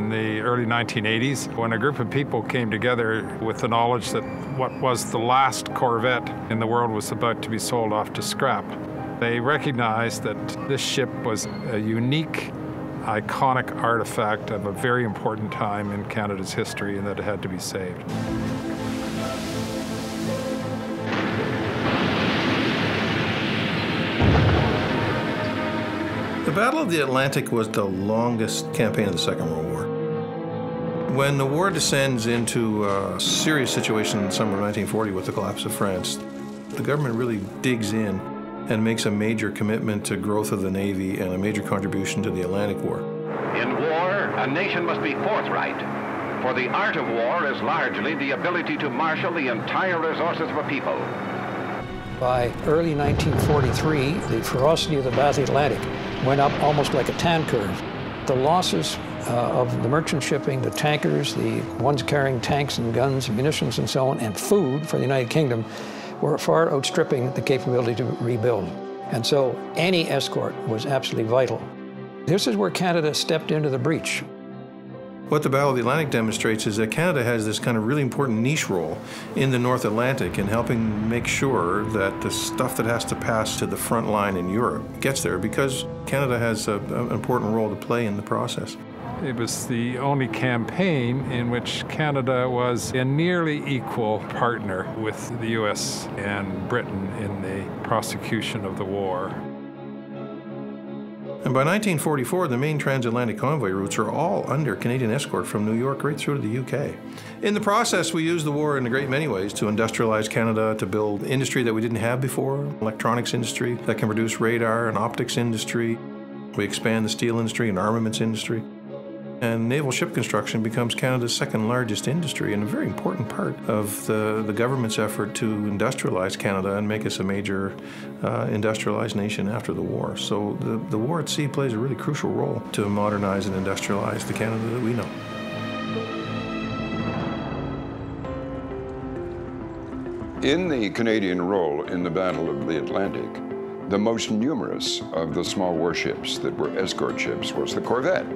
In the early 1980s, when a group of people came together with the knowledge that what was the last Corvette in the world was about to be sold off to scrap, they recognized that this ship was a unique, iconic artifact of a very important time in Canada's history and that it had to be saved. The Battle of the Atlantic was the longest campaign of the Second World War. When the war descends into a serious situation in the summer of 1940 with the collapse of France, the government really digs in and makes a major commitment to growth of the Navy and a major contribution to the Atlantic War. In war, a nation must be forthright, for the art of war is largely the ability to marshal the entire resources of a people. By early 1943, the ferocity of the Battle of the Atlantic went up almost like a tan curve. The losses of the merchant shipping, the tankers, the ones carrying tanks and guns, munitions and so on, and food for the United Kingdom were far outstripping the capability to rebuild. And so any escort was absolutely vital. This is where Canada stepped into the breach. What the Battle of the Atlantic demonstrates is that Canada has this kind of really important niche role in the North Atlantic in helping make sure that the stuff that has to pass to the front line in Europe gets there, because Canada has an important role to play in the process. It was the only campaign in which Canada was a nearly equal partner with the US and Britain in the prosecution of the war. And by 1944, the main transatlantic convoy routes are all under Canadian escort from New York right through to the UK. In the process, we used the war in a great many ways to industrialize Canada, to build industry that we didn't have before, electronics industry that can produce radar, and optics industry. We expand the steel industry and armaments industry. And naval ship construction becomes Canada's second largest industry and a very important part of the government's effort to industrialize Canada and make us a major industrialized nation after the war. So the war at sea plays a really crucial role to modernize and industrialize the Canada that we know. In the Canadian role in the Battle of the Atlantic, the most numerous of the small warships that were escort ships was the Corvette.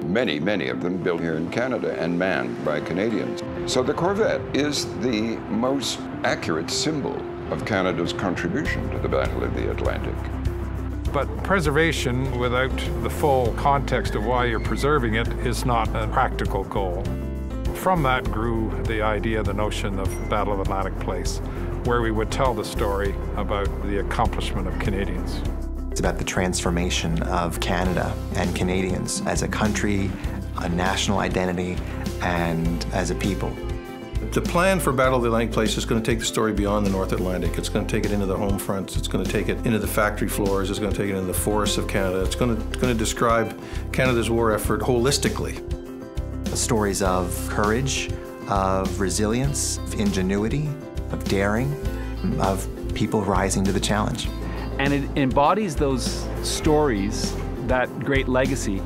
Many of them built here in Canada and manned by Canadians. So the Corvette is the most accurate symbol of Canada's contribution to the Battle of the Atlantic. But preservation without the full context of why you're preserving it is not a practical goal. From that grew the idea, the notion of Battle of Atlantic Place, where we would tell the story about the accomplishment of Canadians. It's about the transformation of Canada and Canadians as a country, a national identity, and as a people. The plan for Battle of the Atlantic Place is going to take the story beyond the North Atlantic. It's going to take it into the home fronts. It's going to take it into the factory floors. It's going to take it into the forests of Canada. It's going to describe Canada's war effort holistically. Stories of courage, of resilience, of ingenuity, of daring, of people rising to the challenge. And it embodies those stories, that great legacy,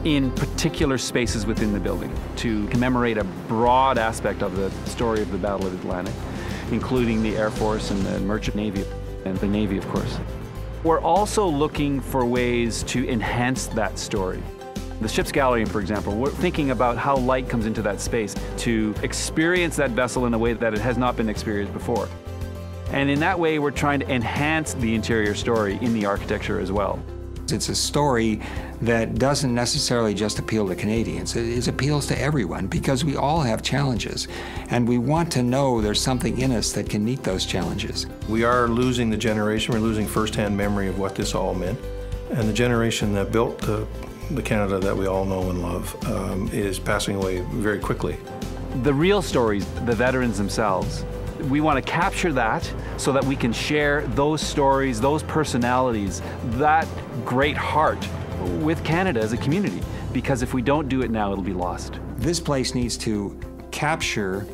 in particular spaces within the building to commemorate a broad aspect of the story of the Battle of the Atlantic, including the Air Force and the Merchant Navy, and the Navy, of course. We're also looking for ways to enhance that story. The ship's gallery, for example, we're thinking about how light comes into that space to experience that vessel in a way that it has not been experienced before. And in that way, we're trying to enhance the interior story in the architecture as well. It's a story that doesn't necessarily just appeal to Canadians. It appeals to everyone because we all have challenges, and we want to know there's something in us that can meet those challenges. We are losing the generation. We're losing firsthand memory of what this all meant. And the generation that built the Canada that we all know and love is passing away very quickly. The real stories, the veterans themselves, we want to capture that so that we can share those stories, those personalities, that great heart with Canada as a community. Because if we don't do it now, it'll be lost. This place needs to capture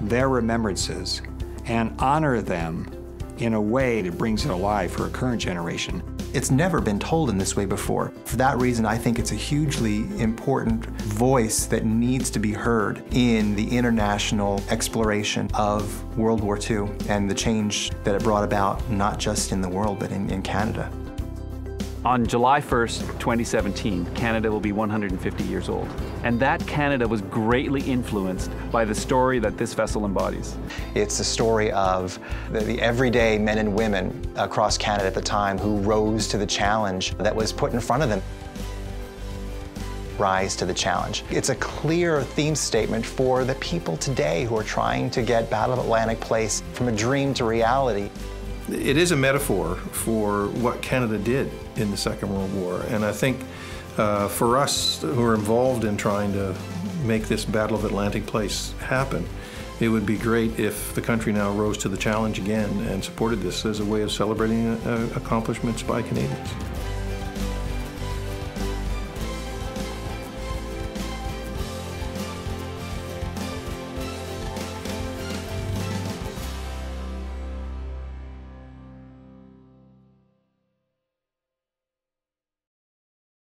their remembrances and honor them in a way that brings it alive for a current generation. It's never been told in this way before. For that reason, I think it's a hugely important voice that needs to be heard in the international exploration of World War II and the change that it brought about, not just in the world, but in Canada. On July 1st, 2017, Canada will be 150 years old. And that Canada was greatly influenced by the story that this vessel embodies. It's the story of the everyday men and women across Canada at the time who rose to the challenge that was put in front of them. Rise to the challenge. It's a clear theme statement for the people today who are trying to get Battle of Atlantic Place from a dream to reality. It is a metaphor for what Canada did in the Second World War, and I think for us who are involved in trying to make this Battle of Atlantic Place happen, it would be great if the country now rose to the challenge again and supported this as a way of celebrating accomplishments by Canadians.